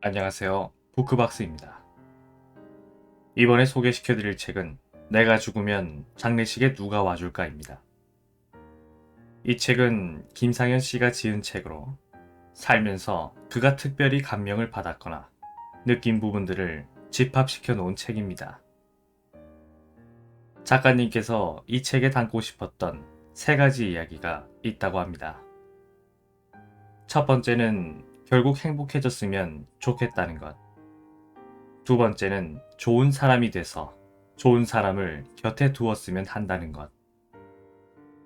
안녕하세요. 부크박스입니다. 이번에 소개시켜드릴 책은 내가 죽으면 장례식에 누가 와줄까입니다. 이 책은 김상현 씨가 지은 책으로 살면서 그가 특별히 감명을 받았거나 느낀 부분들을 집합시켜 놓은 책입니다. 작가님께서 이 책에 담고 싶었던 세 가지 이야기가 있다고 합니다. 첫 번째는 결국 행복해졌으면 좋겠다는 것. 두 번째는 좋은 사람이 돼서 좋은 사람을 곁에 두었으면 한다는 것.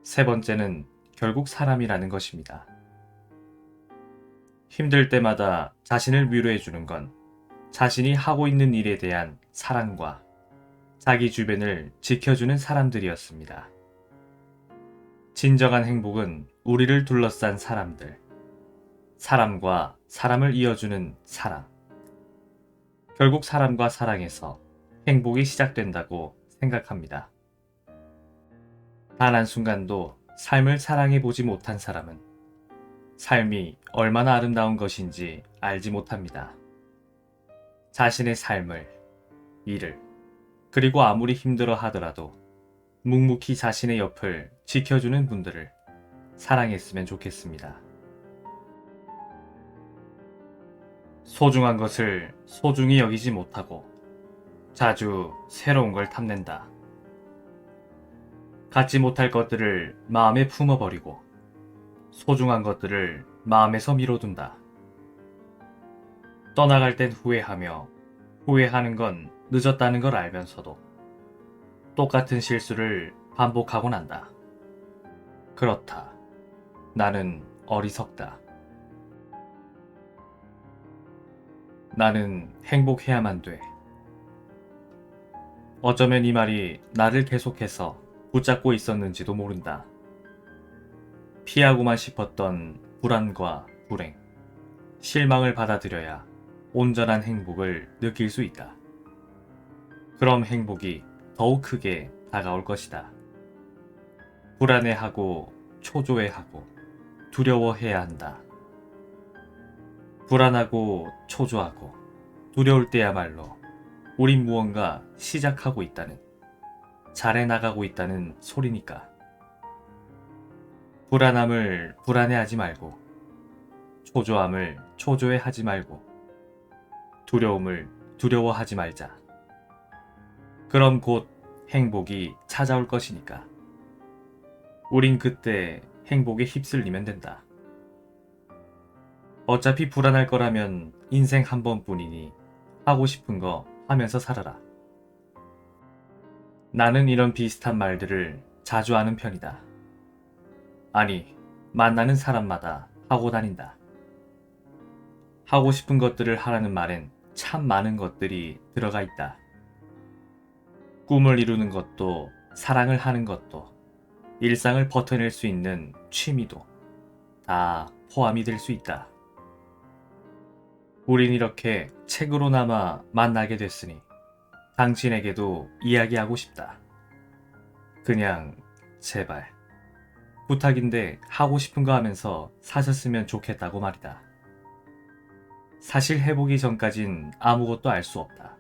세 번째는 결국 사람이라는 것입니다. 힘들 때마다 자신을 위로해주는 건 자신이 하고 있는 일에 대한 사랑과 자기 주변을 지켜주는 사람들이었습니다. 진정한 행복은 우리를 둘러싼 사람들, 사람과 사람을 이어주는 사랑. 결국 사람과 사랑에서 행복이 시작된다고 생각합니다. 단 한순간도 삶을 사랑해보지 못한 사람은 삶이 얼마나 아름다운 것인지 알지 못합니다. 자신의 삶을, 일을, 그리고 아무리 힘들어 하더라도 묵묵히 자신의 옆을 지켜주는 분들을 사랑했으면 좋겠습니다. 소중한 것을 소중히 여기지 못하고 자주 새로운 걸 탐낸다. 갖지 못할 것들을 마음에 품어버리고 소중한 것들을 마음에서 미뤄둔다. 떠나갈 땐 후회하며 후회하는 건 늦었다는 걸 알면서도 똑같은 실수를 반복하곤 한다. 그렇다. 나는 어리석다. 나는 행복해야만 돼. 어쩌면 이 말이 나를 계속해서 붙잡고 있었는지도 모른다. 피하고만 싶었던 불안과 불행, 실망을 받아들여야 온전한 행복을 느낄 수 있다. 그럼 행복이 더욱 크게 다가올 것이다. 불안해하고 초조해하고 두려워해야 한다. 불안하고 초조하고 두려울 때야말로 우린 무언가 시작하고 있다는, 잘해 나가고 있다는 소리니까. 불안함을 불안해하지 말고, 초조함을 초조해하지 말고, 두려움을 두려워하지 말자. 그럼 곧 행복이 찾아올 것이니까. 우린 그때 행복에 휩쓸리면 된다. 어차피 불안할 거라면 인생 한 번뿐이니 하고 싶은 거 하면서 살아라. 나는 이런 비슷한 말들을 자주 하는 편이다. 아니, 만나는 사람마다 하고 다닌다. 하고 싶은 것들을 하라는 말엔 참 많은 것들이 들어가 있다. 꿈을 이루는 것도, 사랑을 하는 것도, 일상을 버텨낼 수 있는 취미도 다 포함이 될 수 있다. 우린 이렇게 책으로나마 만나게 됐으니 당신에게도 이야기하고 싶다. 그냥 제발 부탁인데 하고 싶은 거 하면서 사셨으면 좋겠다고 말이다. 사실 해보기 전까진 아무것도 알 수 없다.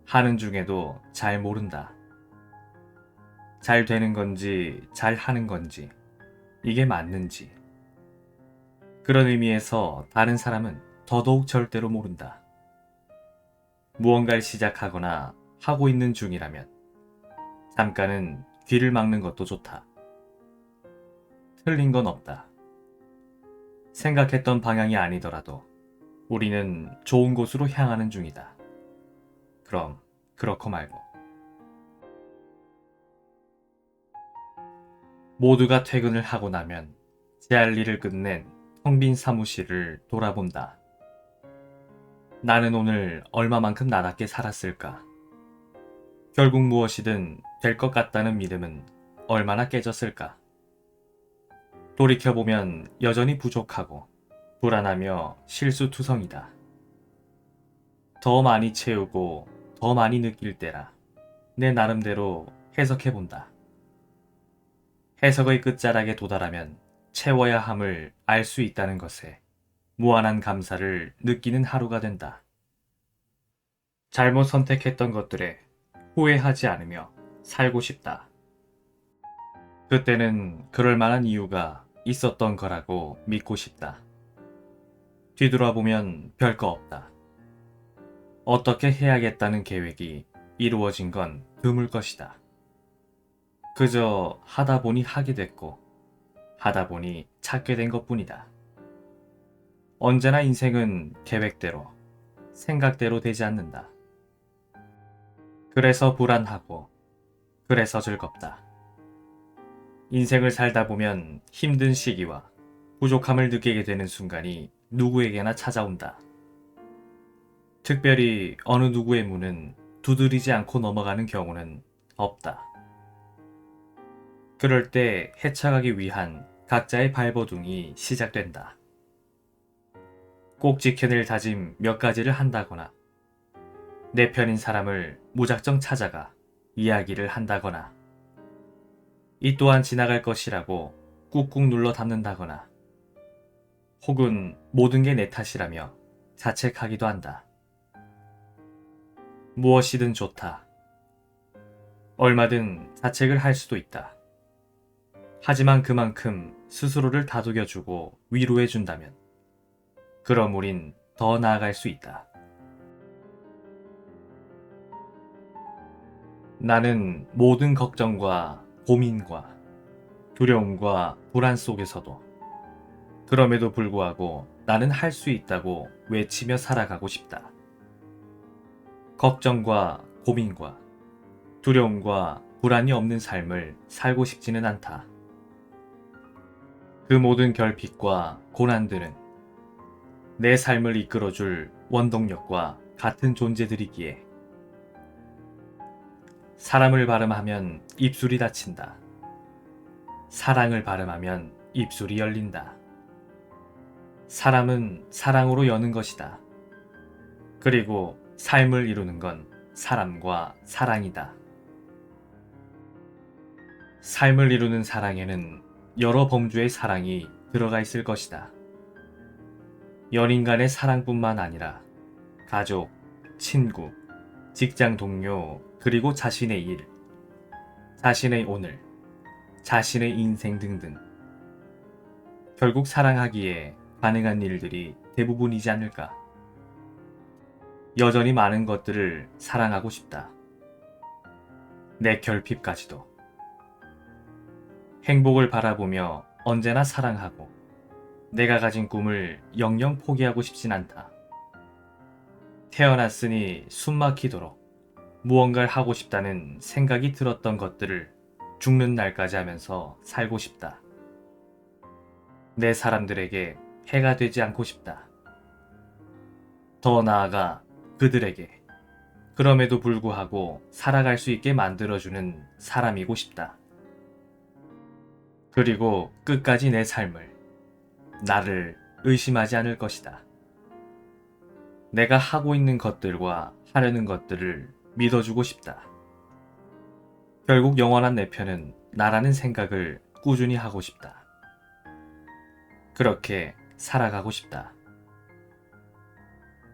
하는 중에도 잘 모른다. 잘 되는 건지 잘 하는 건지 이게 맞는지. 그런 의미에서 다른 사람은 더더욱 절대로 모른다. 무언가를 시작하거나 하고 있는 중이라면 잠깐은 귀를 막는 것도 좋다. 틀린 건 없다. 생각했던 방향이 아니더라도 우리는 좋은 곳으로 향하는 중이다. 그럼 그렇고 말고. 모두가 퇴근을 하고 나면 제 할 일을 끝낸 텅 빈 사무실을 돌아본다. 나는 오늘 얼마만큼 나답게 살았을까? 결국 무엇이든 될 것 같다는 믿음은 얼마나 깨졌을까? 돌이켜보면 여전히 부족하고 불안하며 실수투성이다. 더 많이 채우고 더 많이 느낄 때라 내 나름대로 해석해본다. 해석의 끝자락에 도달하면 채워야 함을 알 수 있다는 것에 무한한 감사를 느끼는 하루가 된다. 잘못 선택했던 것들에 후회하지 않으며 살고 싶다. 그때는 그럴 만한 이유가 있었던 거라고 믿고 싶다. 뒤돌아보면 별거 없다. 어떻게 해야겠다는 계획이 이루어진 건 드물 것이다. 그저 하다 보니 하게 됐고, 하다 보니 찾게 된 것뿐이다. 언제나 인생은 계획대로, 생각대로 되지 않는다. 그래서 불안하고, 그래서 즐겁다. 인생을 살다 보면 힘든 시기와 부족함을 느끼게 되는 순간이 누구에게나 찾아온다. 특별히 어느 누구의 문은 두드리지 않고 넘어가는 경우는 없다. 그럴 때 헤쳐가기 위한 각자의 발버둥이 시작된다. 꼭 지켜낼 다짐 몇 가지를 한다거나, 내 편인 사람을 무작정 찾아가 이야기를 한다거나, 이 또한 지나갈 것이라고 꾹꾹 눌러 담는다거나, 혹은 모든 게 내 탓이라며 자책하기도 한다. 무엇이든 좋다. 얼마든 자책을 할 수도 있다. 하지만 그만큼 스스로를 다독여주고 위로해준다면 그럼 우린 더 나아갈 수 있다. 나는 모든 걱정과 고민과 두려움과 불안 속에서도 그럼에도 불구하고 나는 할 수 있다고 외치며 살아가고 싶다. 걱정과 고민과 두려움과 불안이 없는 삶을 살고 싶지는 않다. 그 모든 결핍과 고난들은 내 삶을 이끌어줄 원동력과 같은 존재들이기에 사람을 발음하면 입술이 닫힌다. 사랑을 발음하면 입술이 열린다. 사람은 사랑으로 여는 것이다. 그리고 삶을 이루는 건 사람과 사랑이다. 삶을 이루는 사랑에는 여러 범주의 사랑이 들어가 있을 것이다. 연인 간의 사랑뿐만 아니라 가족, 친구, 직장 동료, 그리고 자신의 일, 자신의 오늘, 자신의 인생 등등. 결국 사랑하기에 가능한 일들이 대부분이지 않을까. 여전히 많은 것들을 사랑하고 싶다. 내 결핍까지도. 행복을 바라보며 언제나 사랑하고 내가 가진 꿈을 영영 포기하고 싶진 않다. 태어났으니 숨막히도록 무언가를 하고 싶다는 생각이 들었던 것들을 죽는 날까지 하면서 살고 싶다. 내 사람들에게 해가 되지 않고 싶다. 더 나아가 그들에게 그럼에도 불구하고 살아갈 수 있게 만들어주는 사람이고 싶다. 그리고 끝까지 내 삶을, 나를 의심하지 않을 것이다. 내가 하고 있는 것들과 하려는 것들을 믿어주고 싶다. 결국 영원한 내 편은 나라는 생각을 꾸준히 하고 싶다. 그렇게 살아가고 싶다.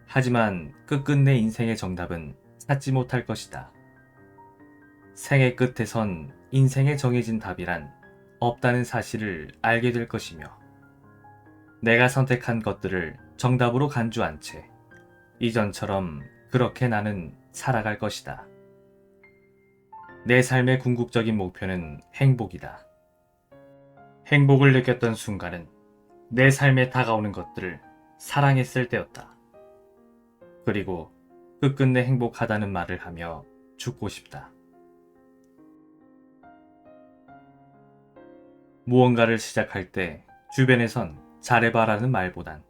하지만 끝끝내 인생의 정답은 찾지 못할 것이다. 생의 끝에선 인생에 정해진 답이란 없다는 사실을 알게 될 것이며, 내가 선택한 것들을 정답으로 간주한 채 이전처럼 그렇게 나는 살아갈 것이다. 내 삶의 궁극적인 목표는 행복이다. 행복을 느꼈던 순간은 내 삶에 다가오는 것들을 사랑했을 때였다. 그리고 끝끝내 행복하다는 말을 하며 죽고 싶다. 무언가를 시작할 때 주변에선 잘해봐라는 말보단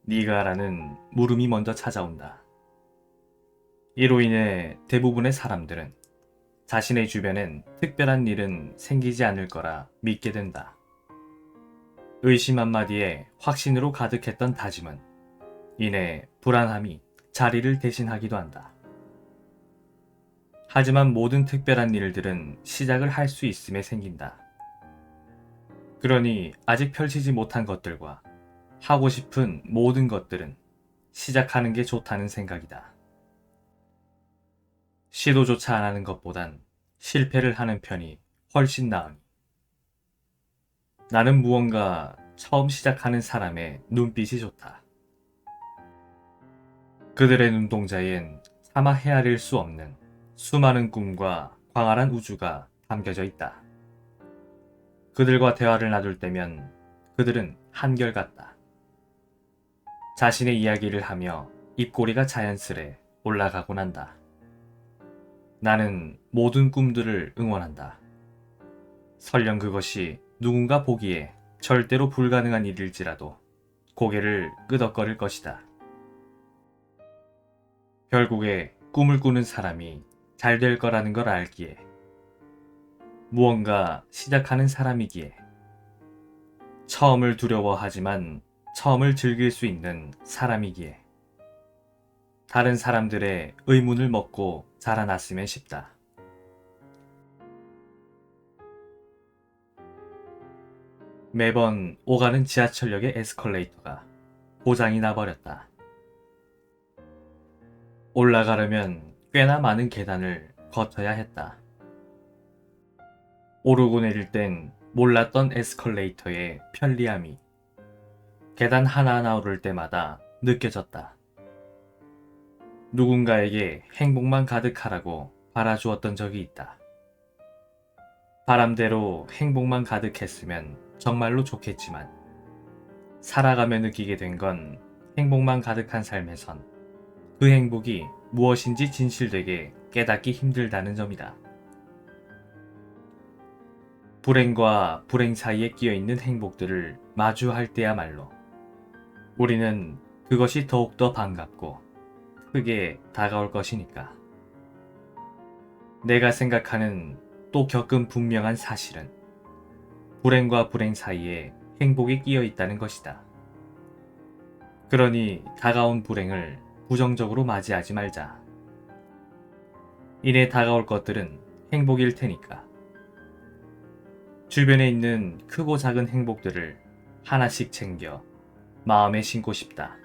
네가라는 물음이 먼저 찾아온다. 이로 인해 대부분의 사람들은 자신의 주변엔 특별한 일은 생기지 않을 거라 믿게 된다. 의심 한마디에 확신으로 가득했던 다짐은 이내 불안함이 자리를 대신하기도 한다. 하지만 모든 특별한 일들은 시작을 할 수 있음에 생긴다. 그러니 아직 펼치지 못한 것들과 하고 싶은 모든 것들은 시작하는 게 좋다는 생각이다. 시도조차 안 하는 것보단 실패를 하는 편이 훨씬 나으니. 나는 무언가 처음 시작하는 사람의 눈빛이 좋다. 그들의 눈동자엔 차마 헤아릴 수 없는 수많은 꿈과 광활한 우주가 담겨져 있다. 그들과 대화를 나눌 때면 그들은 한결같다. 자신의 이야기를 하며 입꼬리가 자연스레 올라가곤 한다. 나는 모든 꿈들을 응원한다. 설령 그것이 누군가 보기에 절대로 불가능한 일일지라도 고개를 끄덕거릴 것이다. 결국에 꿈을 꾸는 사람이 잘 될 거라는 걸 알기에, 무언가 시작하는 사람이기에, 처음을 두려워하지만 처음을 즐길 수 있는 사람이기에, 다른 사람들의 의문을 먹고 자라났으면 싶다. 매번 오가는 지하철역의 에스컬레이터가 고장이 나버렸다. 올라가려면 꽤나 많은 계단을 거쳐야 했다. 오르고 내릴 땐 몰랐던 에스컬레이터의 편리함이 계단 하나하나 오를 때마다 느껴졌다. 누군가에게 행복만 가득하라고 바라주었던 적이 있다. 바람대로 행복만 가득했으면 정말로 좋겠지만, 살아가며 느끼게 된 건 행복만 가득한 삶에선 그 행복이 무엇인지 진실되게 깨닫기 힘들다는 점이다. 불행과 불행 사이에 끼어있는 행복들을 마주할 때야말로 우리는 그것이 더욱더 반갑고 크게 다가올 것이니까. 내가 생각하는 또 겪은 분명한 사실은 불행과 불행 사이에 행복이 끼어 있다는 것이다. 그러니 다가온 불행을 부정적으로 맞이하지 말자. 이내 다가올 것들은 행복일 테니까. 주변에 있는 크고 작은 행복들을 하나씩 챙겨 마음에 심고 싶다.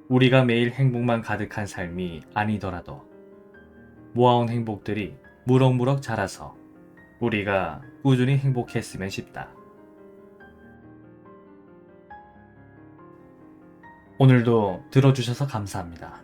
우리가 매일 행복만 가득한 삶이 아니더라도 모아온 행복들이 무럭무럭 자라서 우리가 꾸준히 행복했으면 싶다. 오늘도 들어주셔서 감사합니다.